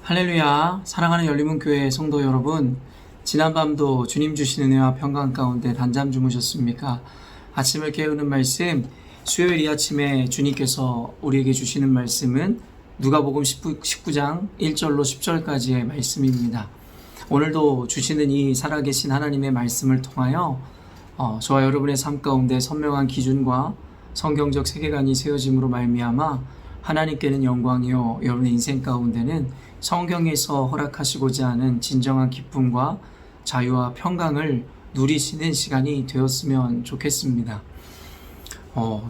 할렐루야, 사랑하는 열리문교회 성도 여러분, 지난밤도 주님 주신 은혜와 평강 가운데 단잠 주무셨습니까? 아침을 깨우는 말씀, 수요일 이 아침에 주님께서 우리에게 주시는 말씀은 누가복음 19장 1절로 10절까지의 말씀입니다. 오늘도 주시는 이 살아계신 하나님의 말씀을 통하여 저와 여러분의 삶 가운데 선명한 기준과 성경적 세계관이 세워짐으로 말미암아 하나님께는 영광이요, 여러분의 인생 가운데는 성경에서 허락하시고자 하는 진정한 기쁨과 자유와 평강을 누리시는 시간이 되었으면 좋겠습니다.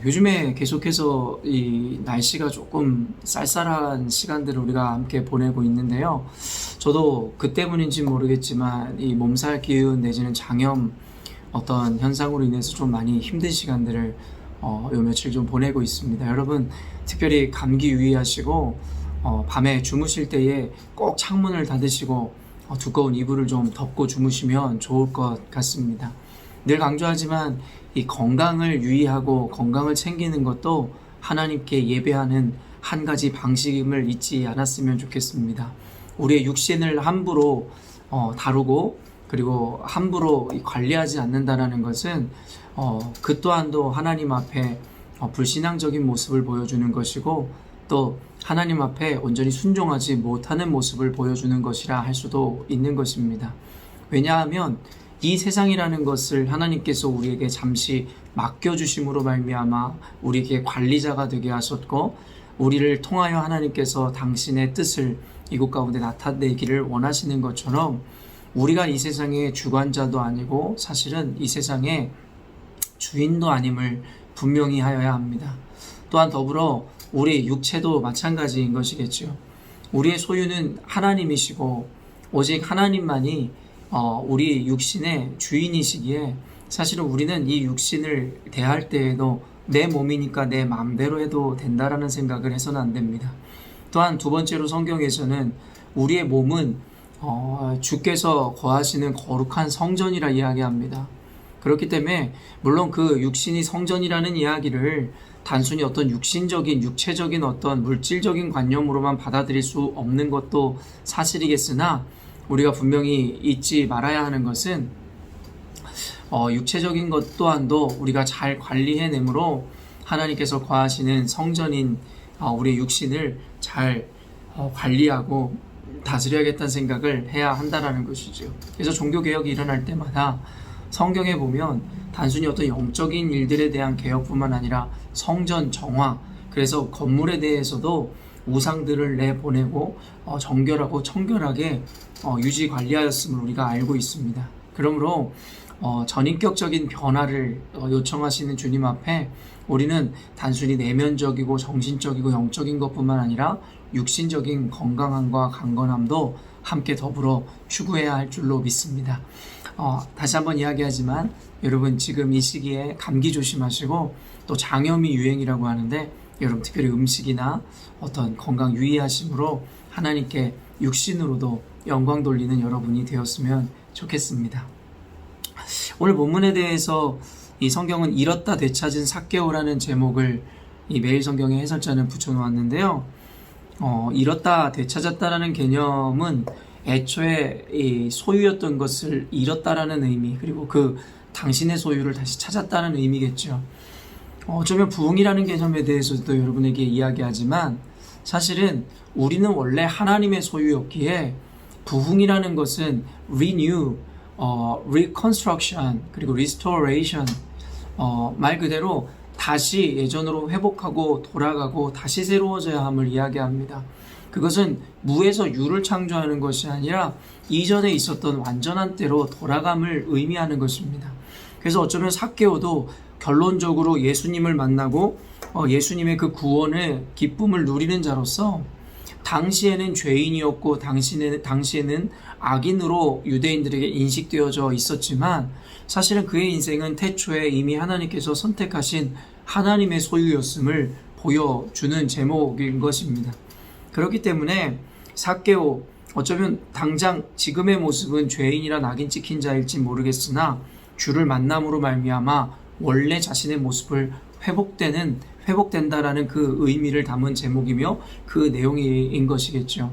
요즘에 계속해서 이 날씨가 조금 쌀쌀한 시간들을 우리가 함께 보내고 있는데요. 저도 그 때문인지 모르겠지만 이 몸살 기운 내지는 장염 어떤 현상으로 인해서 좀 많이 힘든 시간들을 요 며칠 좀 보내고 있습니다. 여러분 특별히 감기 유의하시고 밤에 주무실 때에 꼭 창문을 닫으시고 두꺼운 이불을 좀 덮고 주무시면 좋을 것 같습니다. 늘 강조하지만 이 건강을 유의하고 건강을 챙기는 것도 하나님께 예배하는 한 가지 방식임을 잊지 않았으면 좋겠습니다. 우리의 육신을 함부로 다루고 그리고 함부로 관리하지 않는다는 것은 그 또한도 하나님 앞에 불신앙적인 모습을 보여주는 것이고 또 하나님 앞에 온전히 순종하지 못하는 모습을 보여주는 것이라 할 수도 있는 것입니다. 왜냐하면 이 세상이라는 것을 하나님께서 우리에게 잠시 맡겨주심으로 말미암아 우리에게 관리자가 되게 하셨고 우리를 통하여 하나님께서 당신의 뜻을 이곳 가운데 나타내기를 원하시는 것처럼 우리가 이 세상의 주관자도 아니고 사실은 이 세상의 주인도 아님을 분명히 하여야 합니다. 또한 더불어 우리 육체도 마찬가지인 것이겠죠. 우리의 소유는 하나님이시고 오직 하나님만이 우리 육신의 주인이시기에 사실은 우리는 이 육신을 대할 때에도 내 몸이니까 내 마음대로 해도 된다라는 생각을 해서는 안 됩니다. 또한 두 번째로 성경에서는 우리의 몸은 주께서 거하시는 거룩한 성전이라 이야기합니다. 그렇기 때문에 물론 그 육신이 성전이라는 이야기를 단순히 어떤 육체적인 어떤 물질적인 관념으로만 받아들일 수 없는 것도 사실이겠으나 우리가 분명히 잊지 말아야 하는 것은 육체적인 것 또한도 우리가 잘 관리해내므로 하나님께서 거하시는 성전인 우리의 육신을 잘 관리하고 다스려야겠다는 생각을 해야 한다는 것이죠. 그래서 종교개혁이 일어날 때마다 성경에 보면 단순히 어떤 영적인 일들에 대한 개혁뿐만 아니라 성전 정화, 그래서 건물에 대해서도 우상들을 내보내고 정결하고 청결하게 유지 관리하였음을 우리가 알고 있습니다. 그러므로 전인격적인 변화를 요청하시는 주님 앞에 우리는 단순히 내면적이고 정신적이고 영적인 것뿐만 아니라 육신적인 건강함과 강건함도 함께 더불어 추구해야 할 줄로 믿습니다. 다시 한번 이야기하지만 여러분 지금 이 시기에 감기 조심하시고 또 장염이 유행이라고 하는데 여러분 특별히 음식이나 어떤 건강 유의하심으로 하나님께 육신으로도 영광 돌리는 여러분이 되었으면 좋겠습니다. 오늘 본문에 대해서 이 성경은 잃었다 되찾은 삭개오라는 제목을 이 매일 성경의 해설자는 붙여놓았는데요. 잃었다 되찾았다라는 개념은 애초에 이 소유였던 것을 잃었다라는 의미, 그리고 그 당신의 소유를 다시 찾았다는 의미겠죠. 어쩌면 부흥이라는 개념에 대해서도 여러분에게 이야기하지만 사실은 우리는 원래 하나님의 소유였기에 부흥이라는 것은 renew, reconstruction, 그리고 restoration, 말 그대로 다시 예전으로 회복하고 돌아가고 다시 새로워져야 함을 이야기합니다. 그것은 무에서 유를 창조하는 것이 아니라 이전에 있었던 완전한 때로 돌아감을 의미하는 것입니다. 그래서 어쩌면 삭개오도 결론적으로 예수님을 만나고 예수님의 그 구원의 기쁨을 누리는 자로서 당시에는 죄인이었고 당시에는 악인으로 유대인들에게 인식되어져 있었지만 사실은 그의 인생은 태초에 이미 하나님께서 선택하신 하나님의 소유였음을 보여주는 제목인 것입니다. 그렇기 때문에 삭개오, 어쩌면 당장 지금의 모습은 죄인이라 낙인 찍힌 자일지 모르겠으나 주를 만남으로 말미암아 원래 자신의 모습을 회복된다라는 그 의미를 담은 제목이며 그 내용인 것이겠죠.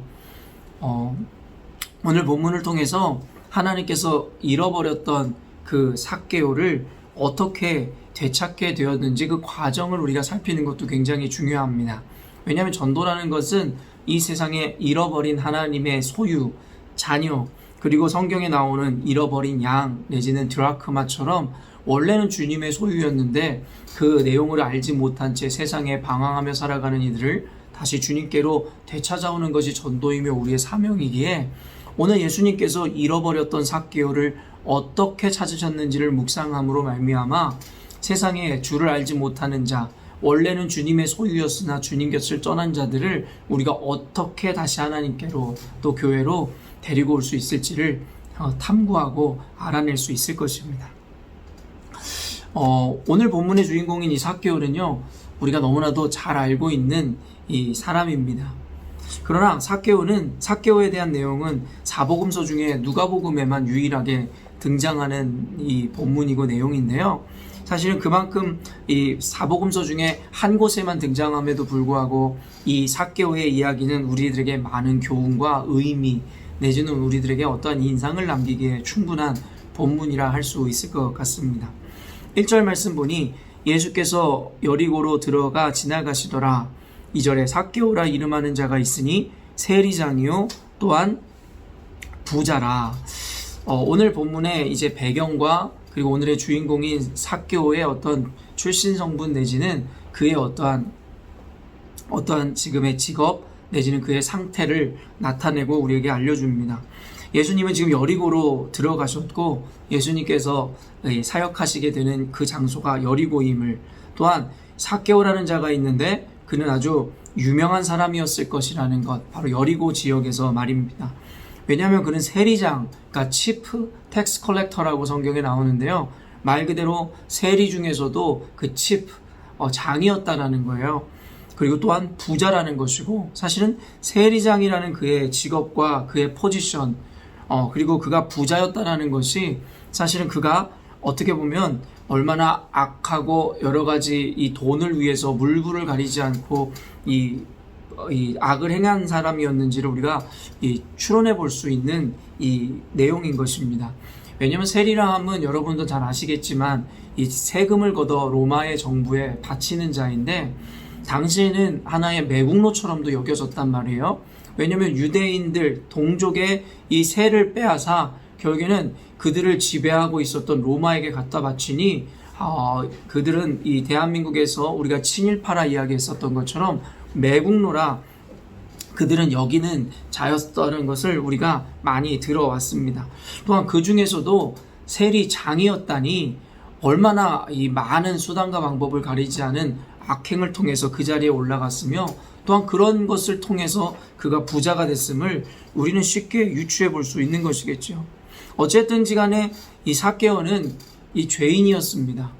오늘 본문을 통해서 하나님께서 잃어버렸던 그 삭개오를 어떻게 되찾게 되었는지 그 과정을 우리가 살피는 것도 굉장히 중요합니다. 왜냐하면 전도라는 것은 이 세상에 잃어버린 하나님의 소유, 자녀, 그리고 성경에 나오는 잃어버린 양 내지는 드라크마처럼 원래는 주님의 소유였는데 그 내용을 알지 못한 채 세상에 방황하며 살아가는 이들을 다시 주님께로 되찾아오는 것이 전도이며 우리의 사명이기에 오늘 예수님께서 잃어버렸던 삭개오를 어떻게 찾으셨는지를 묵상함으로 말미암아 세상에 주를 알지 못하는 자, 원래는 주님의 소유였으나 주님 곁을 떠난 자들을 우리가 어떻게 다시 하나님께로 또 교회로 데리고 올 수 있을지를 탐구하고 알아낼 수 있을 것입니다. 오늘 본문의 주인공인 이 삭개오는요, 우리가 너무나도 잘 알고 있는 이 사람입니다. 그러나 삭개오에 대한 내용은 사복음서 중에 누가복음에만 유일하게 등장하는 이 본문이고 내용인데요. 사실은 그만큼 이 사복음서 중에 한 곳에만 등장함에도 불구하고 이 삭개오의 이야기는 우리들에게 많은 교훈과 의미 내지는 우리들에게 어떠한 인상을 남기기에 충분한 본문이라 할 수 있을 것 같습니다. 1절 말씀 보니 예수께서 여리고로 들어가 지나가시더라. 2절에 삭개오라 이름하는 자가 있으니 세리장이요 또한 부자라. 오늘 본문의 이제 배경과 그리고 오늘의 주인공인 삭개오의 어떤 출신 성분 내지는 그의 어떠한 지금의 직업 내지는 그의 상태를 나타내고 우리에게 알려줍니다. 예수님은 지금 여리고로 들어가셨고 예수님께서 사역하시게 되는 그 장소가 여리고임을, 또한 삭개오라는 자가 있는데 그는 아주 유명한 사람이었을 것이라는 것, 바로 여리고 지역에서 말입니다. 왜냐하면 그는 세리장, 그러니까 치프 텍스 컬렉터라고 성경에 나오는데요, 말 그대로 세리 중에서도 그 치프 장이었다라는 거예요. 그리고 또한 부자라는 것이고, 사실은 세리장이라는 그의 직업과 그의 포지션, 그리고 그가 부자였다라는 것이 사실은 그가 어떻게 보면 얼마나 악하고 여러 가지 이 돈을 위해서 물불을 가리지 않고 이 악을 행한 사람이었는지를 우리가 추론해 볼 수 있는 이 내용인 것입니다. 왜냐하면 세리라 함은 여러분도 잘 아시겠지만 이 세금을 걷어 로마의 정부에 바치는 자인데 당시에는 하나의 매국노처럼도 여겨졌단 말이에요. 왜냐하면 유대인들 동족의 이 세를 빼앗아 결국에는 그들을 지배하고 있었던 로마에게 갖다 바치니 그들은 이 대한민국에서 우리가 친일파라 이야기했었던 것처럼 매국노라 그들은 여기는 자였다는 것을 우리가 많이 들어왔습니다. 또한 그 중에서도 세리장이었다니 얼마나 이 많은 수단과 방법을 가리지 않은 악행을 통해서 그 자리에 올라갔으며 또한 그런 것을 통해서 그가 부자가 됐음을 우리는 쉽게 유추해 볼 수 있는 것이겠죠. 어쨌든지 간에 이 삭개오는 이 죄인이었습니다.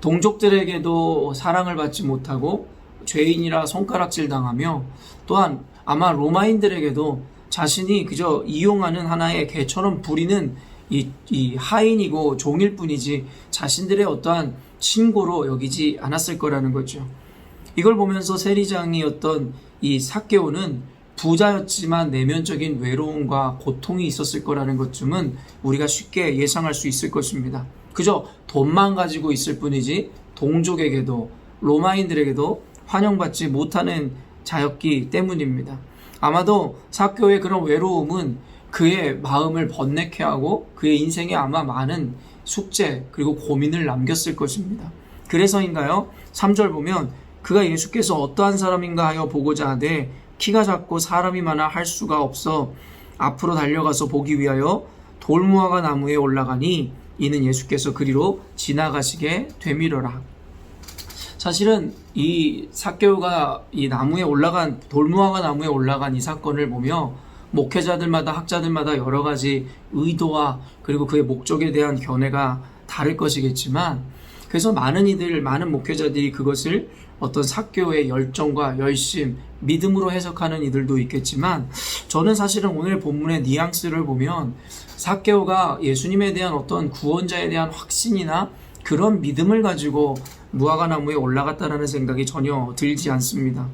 동족들에게도 사랑을 받지 못하고 죄인이라 손가락질 당하며 또한 아마 로마인들에게도 자신이 그저 이용하는 하나의 개처럼 부리는 이 하인이고 종일 뿐이지 자신들의 어떠한 친구로 여기지 않았을 거라는 거죠. 이걸 보면서 세리장이었던 이 삭개오는 부자였지만 내면적인 외로움과 고통이 있었을 거라는 것쯤은 우리가 쉽게 예상할 수 있을 것입니다. 그저 돈만 가지고 있을 뿐이지 동족에게도 로마인들에게도 환영받지 못하는 자였기 때문입니다. 아마도 삭개오의 그런 외로움은 그의 마음을 번뇌케 하고 그의 인생에 아마 많은 숙제 그리고 고민을 남겼을 것입니다. 그래서인가요? 3절 보면 그가 예수께서 어떠한 사람인가 하여 보고자 하되 키가 작고 사람이 많아 할 수가 없어 앞으로 달려가서 보기 위하여 돌무화과 나무에 올라가니 이는 예수께서 그리로 지나가시게 되밀어라. 사실은 이 삭개오가 이 나무에 올라간 돌무화과 나무에 올라간 이 사건을 보며 목회자들마다 학자들마다 여러 가지 의도와 그리고 그의 목적에 대한 견해가 다를 것이겠지만 그래서 많은 목회자들이 그것을 어떤 삭개오의 열정과 열심, 믿음으로 해석하는 이들도 있겠지만 저는 사실은 오늘 본문의 뉘앙스를 보면 삭개오가 예수님에 대한 어떤 구원자에 대한 확신이나 그런 믿음을 가지고 무화과 나무에 올라갔다라는 생각이 전혀 들지 않습니다.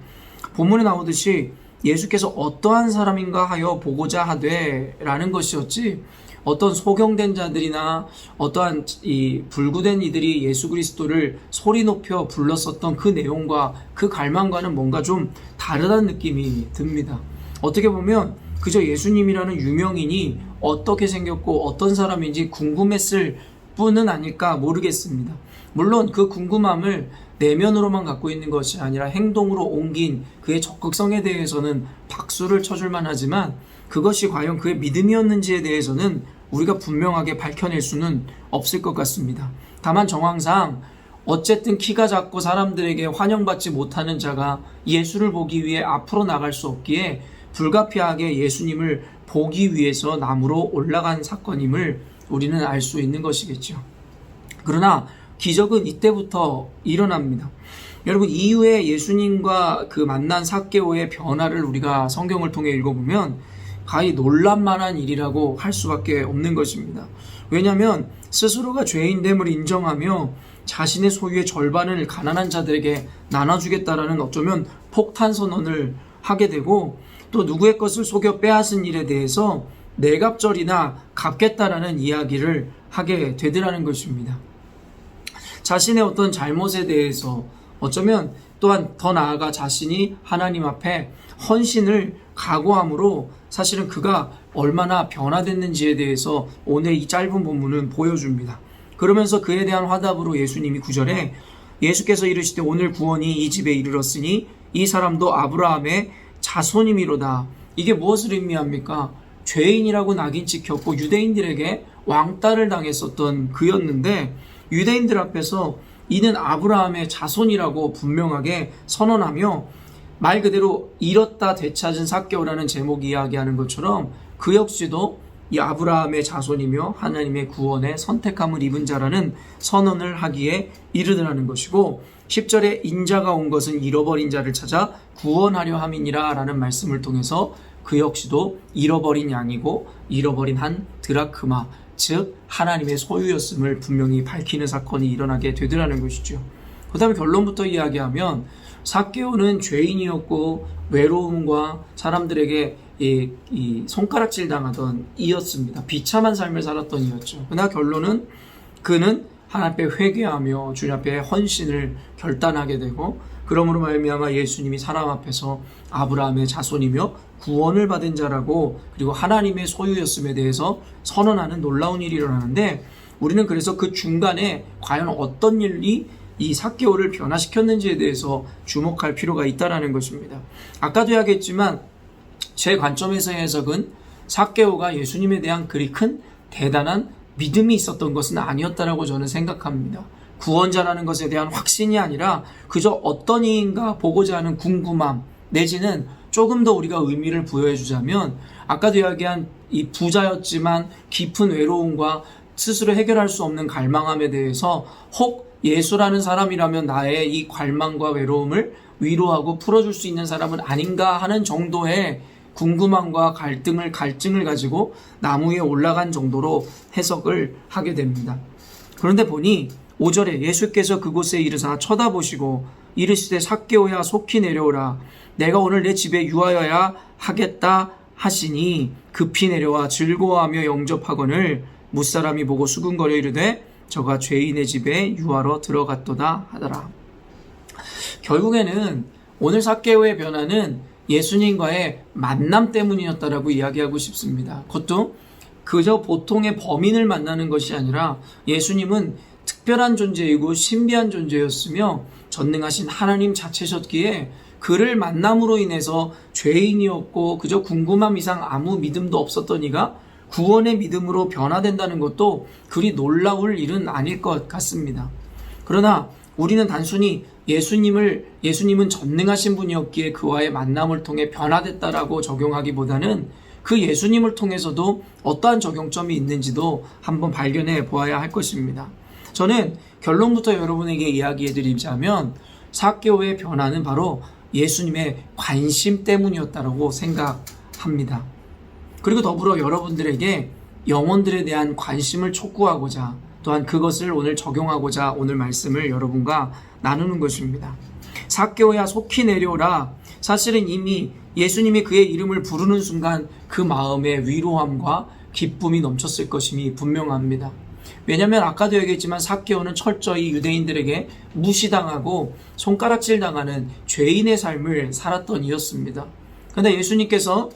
본문에 나오듯이 예수께서 어떠한 사람인가 하여 보고자 하되 라는 것이었지, 어떤 소경된 자들이나 어떠한 이 불구된 이들이 예수 그리스도를 소리 높여 불렀었던 그 내용과 그 갈망과는 뭔가 좀 다르다는 느낌이 듭니다. 어떻게 보면 그저 예수님이라는 유명인이 어떻게 생겼고 어떤 사람인지 궁금했을 뿐은 아닐까 모르겠습니다. 물론 그 궁금함을 내면으로만 갖고 있는 것이 아니라 행동으로 옮긴 그의 적극성에 대해서는 박수를 쳐줄만 하지만, 그것이 과연 그의 믿음이었는지에 대해서는 우리가 분명하게 밝혀낼 수는 없을 것 같습니다. 다만 정황상 어쨌든 키가 작고 사람들에게 환영받지 못하는 자가 예수를 보기 위해 앞으로 나갈 수 없기에 불가피하게 예수님을 보기 위해서 나무로 올라간 사건임을 우리는 알 수 있는 것이겠죠. 그러나 기적은 이때부터 일어납니다. 여러분, 이후에 예수님과 그 만난 삭개오의 변화를 우리가 성경을 통해 읽어보면 가히 놀랍만한 일이라고 할 수밖에 없는 것입니다. 왜냐하면 스스로가 죄인됨을 인정하며 자신의 소유의 절반을 가난한 자들에게 나눠주겠다라는 어쩌면 폭탄 선언을 하게 되고, 또 누구의 것을 속여 빼앗은 일에 대해서 내갑절이나 갚겠다라는 이야기를 하게 되더라는 것입니다. 자신의 어떤 잘못에 대해서 어쩌면 또한 더 나아가 자신이 하나님 앞에 헌신을 각오함으로 사실은 그가 얼마나 변화됐는지에 대해서 오늘 이 짧은 본문은 보여줍니다. 그러면서 그에 대한 화답으로 예수님이 9절에 예수께서 이르시되 오늘 구원이 이 집에 이르렀으니 이 사람도 아브라함의 자손이미로다. 이게 무엇을 의미합니까? 죄인이라고 낙인 찍혔고 유대인들에게 왕따를 당했었던 그였는데, 유대인들 앞에서 이는 아브라함의 자손이라고 분명하게 선언하며 말 그대로 잃었다 되찾은 삭개오라는 제목이 이야기하는 것처럼 그 역시도 이 아브라함의 자손이며 하나님의 구원의 선택함을 입은 자라는 선언을 하기에 이르더라는 것이고, 10절에 인자가 온 것은 잃어버린 자를 찾아 구원하려 함이니라 라는 말씀을 통해서 그 역시도 잃어버린 양이고 잃어버린 한 드라크마, 즉 하나님의 소유였음을 분명히 밝히는 사건이 일어나게 되더라는 것이죠. 그 다음에 결론부터 이야기하면 삭개오는 죄인이었고 외로움과 사람들에게 이 손가락질 당하던 이였습니다. 비참한 삶을 살았던 이였죠. 그러나 결론은 그는 하나님 앞에 회개하며 주님 앞에 헌신을 결단하게 되고, 그러므로 말미암아 예수님이 사람 앞에서 아브라함의 자손이며 구원을 받은 자라고, 그리고 하나님의 소유였음에 대해서 선언하는 놀라운 일이 일어나는데, 우리는 그래서 그 중간에 과연 어떤 일이 이 삭개오를 변화시켰는지에 대해서 주목할 필요가 있다는 것입니다. 아까도 이야기했지만 제 관점에서의 해석은 삭개오가 예수님에 대한 그리 큰 대단한 믿음이 있었던 것은 아니었다라고 저는 생각합니다. 구원자라는 것에 대한 확신이 아니라 그저 어떤 이인가 보고자 하는 궁금함, 내지는 조금 더 우리가 의미를 부여해 주자면 아까도 이야기한 이 부자였지만 깊은 외로움과 스스로 해결할 수 없는 갈망함에 대해서 혹 예수라는 사람이라면 나의 이 갈망과 외로움을 위로하고 풀어줄 수 있는 사람은 아닌가 하는 정도의 궁금함과 갈증을 가지고 나무 위에 올라간 정도로 해석을 하게 됩니다. 그런데 보니 5절에 예수께서 그곳에 이르사 쳐다보시고 이르시되 삭개오야 속히 내려오라. 내가 오늘 내 집에 유하여야 하겠다 하시니 급히 내려와 즐거워하며 영접하거늘 무사람이 보고 수군거려 이르되 저가 죄인의 집에 유하러 들어갔도다 하더라. 결국에는 오늘 삭개오의 변화는 예수님과의 만남 때문이었다라고 이야기하고 싶습니다. 그것도 그저 보통의 범인을 만나는 것이 아니라 예수님은 특별한 존재이고 신비한 존재였으며 전능하신 하나님 자체셨기에 그를 만남으로 인해서 죄인이었고 그저 궁금함 이상 아무 믿음도 없었던 이가 구원의 믿음으로 변화된다는 것도 그리 놀라울 일은 아닐 것 같습니다. 그러나 우리는 단순히 예수님은 전능하신 분이었기에 그와의 만남을 통해 변화됐다라고 적용하기보다는 그 예수님을 통해서도 어떠한 적용점이 있는지도 한번 발견해 보아야 할 것입니다. 저는 결론부터 여러분에게 이야기해 드리자면 삭개오의 변화는 바로 예수님의 관심 때문이었다고 생각합니다. 그리고 더불어 여러분들에게 영혼들에 대한 관심을 촉구하고자 또한 그것을 오늘 적용하고자 오늘 말씀을 여러분과 나누는 것입니다. 삭개오야 속히 내려오라. 사실은 이미 예수님이 그의 이름을 부르는 순간 그 마음에 위로함과 기쁨이 넘쳤을 것임이 분명합니다. 왜냐하면 아까도 얘기했지만 삭개오는 철저히 유대인들에게 무시당하고 손가락질 당하는 죄인의 삶을 살았던 이였습니다. 그런데 예수님께서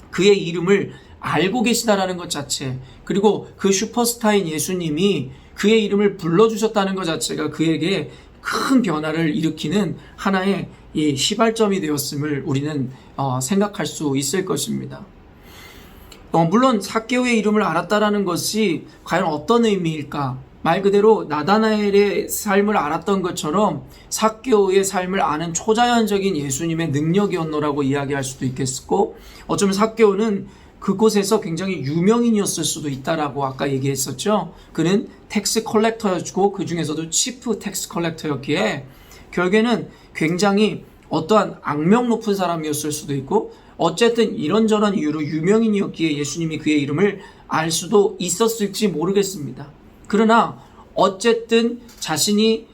그의 이름을 알고 계시다라는 것 자체, 그리고 그 슈퍼스타인 예수님이 그의 이름을 불러주셨다는 것 자체가 그에게 큰 변화를 일으키는 하나의 이 시발점이 되었음을 우리는 생각할 수 있을 것입니다. 물론 삭개오의 이름을 알았다라는 것이 과연 어떤 의미일까? 말 그대로 나다나엘의 삶을 알았던 것처럼 삭개오의 삶을 아는 초자연적인 예수님의 능력이었노라고 이야기할 수도 있겠고, 어쩌면 삭개오는 그곳에서 굉장히 유명인이었을 수도 있다라고 아까 얘기했었죠. 그는 텍스 컬렉터였고 그 중에서도 치프 텍스 컬렉터였기에 결국에는 굉장히 어떠한 악명 높은 사람이었을 수도 있고, 어쨌든 이런저런 이유로 유명인이었기에 예수님이 그의 이름을 알 수도 있었을지 모르겠습니다. 그러나 어쨌든 자신이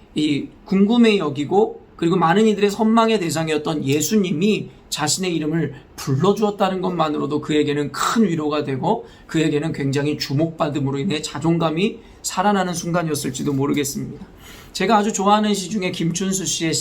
궁금해 여기고 그리고 많은 이들의 선망의 대상이었던 예수님이 자신의 이름을 불러주었다는 것만으로도 그에게는 큰 위로가 되고 그에게는 굉장히 주목받음으로 인해 자존감이 살아나는 순간이었을지도 모르겠습니다. 제가 아주 좋아하는 시 중에 김춘수 씨의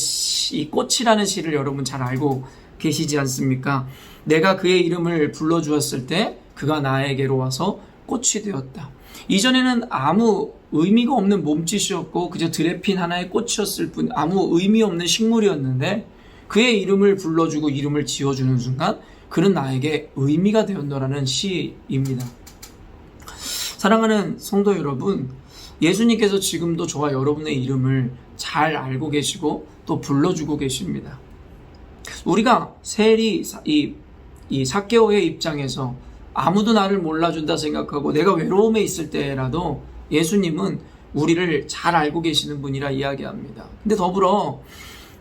이 꽃이라는 시를 여러분 잘 알고 계시지 않습니까? 내가 그의 이름을 불러주었을 때 그가 나에게로 와서 꽃이 되었다. 이전에는 아무 의미가 없는 몸짓이었고 그저 드레핀 하나의 꽃이었을 뿐, 아무 의미 없는 식물이었는데 그의 이름을 불러주고 이름을 지어주는 순간 그는 나에게 의미가 되었노라는 시입니다. 사랑하는 성도 여러분, 예수님께서 지금도 저와 여러분의 이름을 잘 알고 계시고 또 불러주고 계십니다. 우리가 세리 이 삭개오의 입장에서 아무도 나를 몰라준다 생각하고 내가 외로움에 있을 때라도 예수님은 우리를 잘 알고 계시는 분이라 이야기합니다. 근데 더불어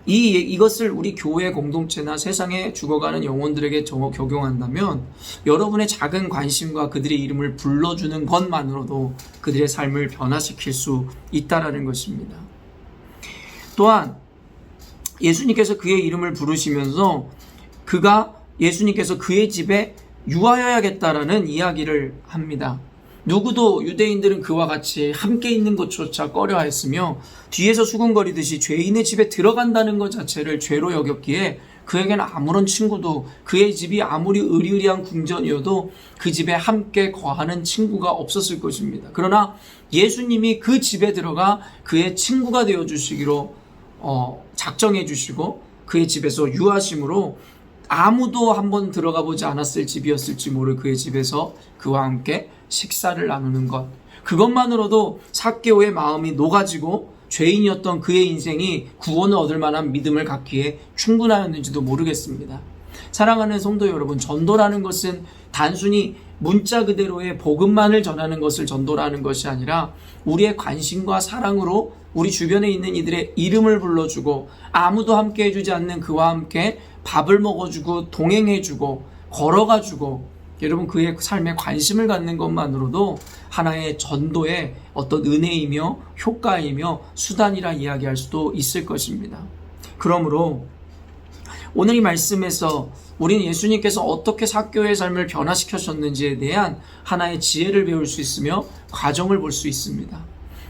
이것을 우리 교회 공동체나 세상에 죽어가는 영혼들에게 적용한다면 여러분의 작은 관심과 그들의 이름을 불러주는 것만으로도 그들의 삶을 변화시킬 수 있다라는 것입니다. 또한 예수님께서 그의 이름을 부르시면서 예수님께서 그의 집에 유하여야겠다라는 이야기를 합니다. 누구도 유대인들은 그와 같이 함께 있는 것조차 꺼려했으며 뒤에서 수군거리듯이 죄인의 집에 들어간다는 것 자체를 죄로 여겼기에 그에게는 아무런 친구도, 그의 집이 아무리 의리의리한 궁전이어도 그 집에 함께 거하는 친구가 없었을 것입니다. 그러나 예수님이 그 집에 들어가 그의 친구가 되어주시기로 작정해 주시고 그의 집에서 유하심으로 아무도 한번 들어가 보지 않았을 집이었을지 모를 그의 집에서 그와 함께 식사를 나누는 것, 그것만으로도 삭개오의 마음이 녹아지고 죄인이었던 그의 인생이 구원을 얻을 만한 믿음을 갖기에 충분하였는지도 모르겠습니다. 사랑하는 성도 여러분, 전도라는 것은 단순히 문자 그대로의 복음만을 전하는 것을 전도라는 것이 아니라 우리의 관심과 사랑으로 우리 주변에 있는 이들의 이름을 불러주고 아무도 함께 해주지 않는 그와 함께 밥을 먹어주고 동행해주고 걸어가주고 여러분 그의 삶에 관심을 갖는 것만으로도 하나의 전도의 어떤 은혜이며 효과이며 수단이라 이야기할 수도 있을 것입니다. 그러므로 오늘 이 말씀에서 우리는 예수님께서 어떻게 삭개오의 삶을 변화시키셨는지에 대한 하나의 지혜를 배울 수 있으며 과정을 볼 수 있습니다.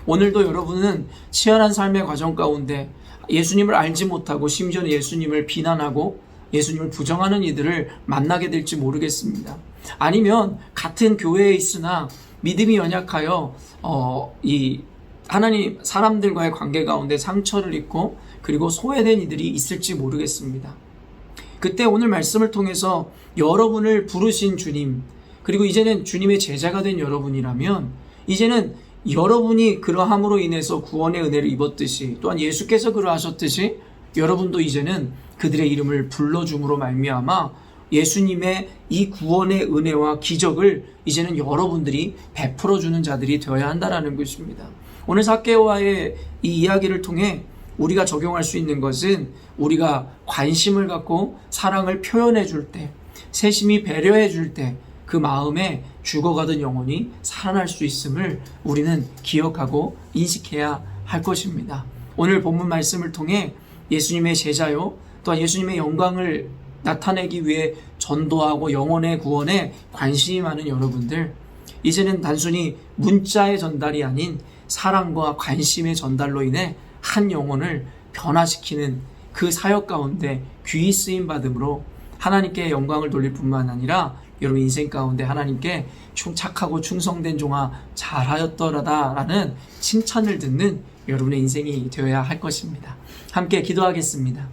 오늘도 여러분은 치열한 삶의 과정 가운데 예수님을 알지 못하고 심지어는 예수님을 비난하고 예수님을 부정하는 이들을 만나게 될지 모르겠습니다. 아니면 같은 교회에 있으나 믿음이 연약하여 이 하나님 사람들과의 관계 가운데 상처를 입고 그리고 소외된 이들이 있을지 모르겠습니다. 그때 오늘 말씀을 통해서 여러분을 부르신 주님, 그리고 이제는 주님의 제자가 된 여러분이라면 이제는 여러분이 그러함으로 인해서 구원의 은혜를 입었듯이 또한 예수께서 그러하셨듯이 여러분도 이제는 그들의 이름을 불러줌으로 말미암아 예수님의 이 구원의 은혜와 기적을 이제는 여러분들이 베풀어주는 자들이 되어야 한다는 것입니다. 오늘 삭개오와의 이 이야기를 통해 우리가 적용할 수 있는 것은 우리가 관심을 갖고 사랑을 표현해 줄 때, 세심히 배려해 줄 때 그 마음에 죽어가던 영혼이 살아날 수 있음을 우리는 기억하고 인식해야 할 것입니다. 오늘 본문 말씀을 통해 예수님의 제자요 또한 예수님의 영광을 나타내기 위해 전도하고 영혼의 구원에 관심이 많은 여러분들, 이제는 단순히 문자의 전달이 아닌 사랑과 관심의 전달로 인해 한 영혼을 변화시키는 그 사역 가운데 귀히 쓰임 받음으로 하나님께 영광을 돌릴 뿐만 아니라 여러분 인생 가운데 하나님께 착하고 충성된 종아 잘하였더라다라는 칭찬을 듣는 여러분의 인생이 되어야 할 것입니다. 함께 기도하겠습니다.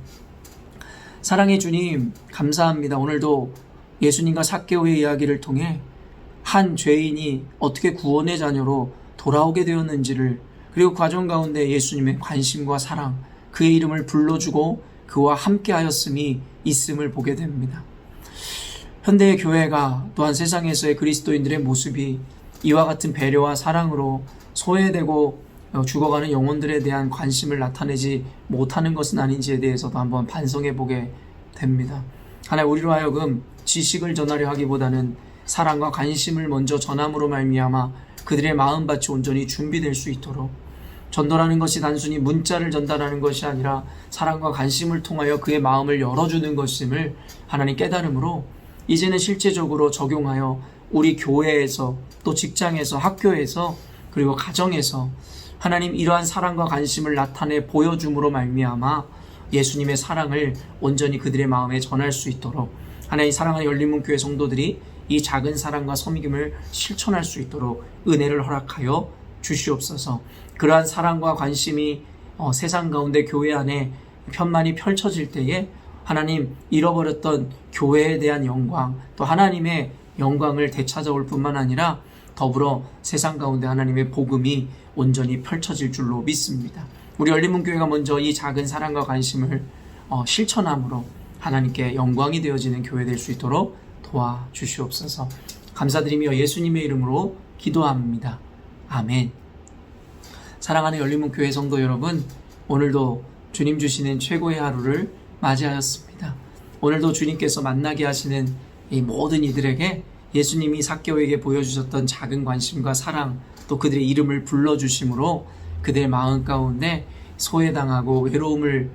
사랑의 주님, 감사합니다. 오늘도 예수님과 삭개오의 이야기를 통해 한 죄인이 어떻게 구원의 자녀로 돌아오게 되었는지를, 그리고 과정 가운데 예수님의 관심과 사랑, 그의 이름을 불러주고 그와 함께 하였음이 있음을 보게 됩니다. 현대의 교회가 또한 세상에서의 그리스도인들의 모습이 이와 같은 배려와 사랑으로 소외되고 죽어가는 영혼들에 대한 관심을 나타내지 못하는 것은 아닌지에 대해서도 한번 반성해 보게 됩니다. 하나님, 우리로 하여금 지식을 전하려 하기보다는 사랑과 관심을 먼저 전함으로 말미암아 그들의 마음밭이 온전히 준비될 수 있도록, 전도라는 것이 단순히 문자를 전달하는 것이 아니라 사랑과 관심을 통하여 그의 마음을 열어주는 것임을 하나님 깨달음으로 이제는 실제적으로 적용하여 우리 교회에서, 또 직장에서, 학교에서, 그리고 가정에서 하나님 이러한 사랑과 관심을 나타내 보여줌으로 말미암아 예수님의 사랑을 온전히 그들의 마음에 전할 수 있도록 하나님, 사랑하는 열린문교회 성도들이 이 작은 사랑과 섬김을 실천할 수 있도록 은혜를 허락하여 주시옵소서. 그러한 사랑과 관심이 세상 가운데 교회 안에 편만이 펼쳐질 때에 하나님, 잃어버렸던 교회에 대한 영광, 또 하나님의 영광을 되찾아올 뿐만 아니라 더불어 세상 가운데 하나님의 복음이 온전히 펼쳐질 줄로 믿습니다. 우리 열린문교회가 먼저 이 작은 사랑과 관심을 실천함으로 하나님께 영광이 되어지는 교회 될 수 있도록 도와주시옵소서. 감사드리며 예수님의 이름으로 기도합니다. 아멘. 사랑하는 열린문교회 성도 여러분, 오늘도 주님 주시는 최고의 하루를 맞이하였습니다. 오늘도 주님께서 만나게 하시는 이 모든 이들에게 예수님이 삭개오에게 보여주셨던 작은 관심과 사랑, 또 그들의 이름을 불러주심으로 그들의 마음 가운데 소외당하고 외로움을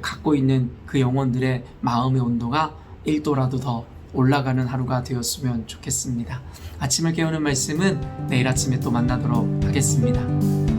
갖고 있는 그 영혼들의 마음의 온도가 1도라도 더 올라가는 하루가 되었으면 좋겠습니다. 아침을 깨우는 말씀은 내일 아침에 또 만나도록 하겠습니다.